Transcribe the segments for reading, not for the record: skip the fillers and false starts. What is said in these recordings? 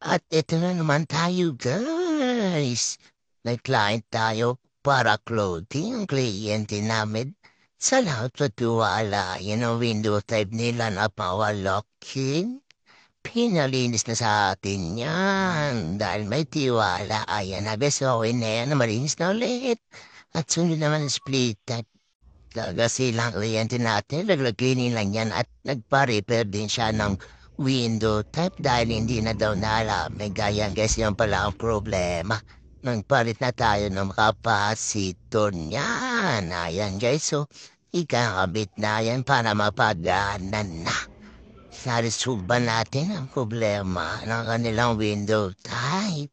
At eto na naman tayo, guys. May client tayo para clothing ang kliyente namin. Salamat sa tiwala. Yan ang window type nila na pawalokin. Pinalinis na sa atin yan. Dahil may tiwala. Ayan na, bes. Okay na yan. Malinis na ulit. At sunod naman ang split type. Kasi lang kliyente natin, naglagay lang yan at nagpa-repair din siya ng window type dahil hindi na daw nalamig. Gaya guys, yan pala ang problema. Nagpalit na tayo ng kapasitor niyan. Ayan guys, so ikakabit na yan para mapagaanan na. Salisuban natin ang problema ng kanilang window type.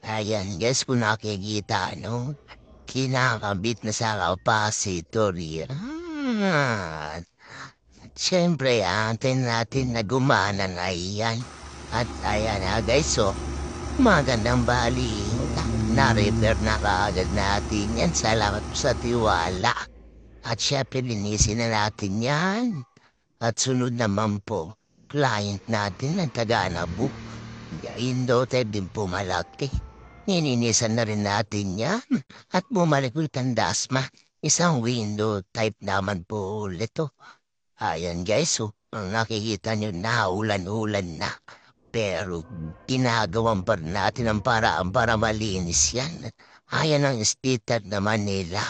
Ayan guys, kung nakikita, no? Kinakabit na sa kapasitor yan. Siyempre, antin natin na gumana na iyan. At ayan na guys, so, magandang balita. Na-repair na kaagad natin yan. Salamat po sa tiwala. At syempre, linisin na natin yan. At sunod naman po, client natin ang taga-Anabu. Indoted din po malaki. Nininisan na rin natin yan. At bumalik ulit ang dasma. Isang window type naman po ulit to. Ayan guys, so, ang nakikita nyo na ulan-ulan na. Pero ginagawan pa rin natin ang paraan para malinis yan. Ayan ang sticker naman nila.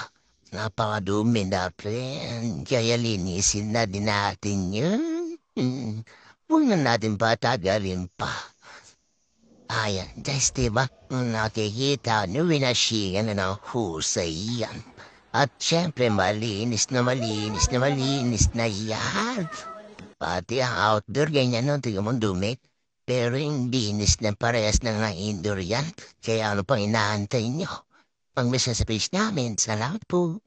Napakadumi na friend. Kaya linisin na din natin yun. Huwag na natin patagalin pa. Ayan, guys, diba? Nakikita nyo, winashingan na ng husay yan. At syempre, malinis na malinis na malinis na yan. Pati ang outdoor, ganyan no, tingnan mo dumi. Pero yung linis na parehas na nga indoor yan. Kaya ano pang inaantay nyo? Pang message namin, salamat po.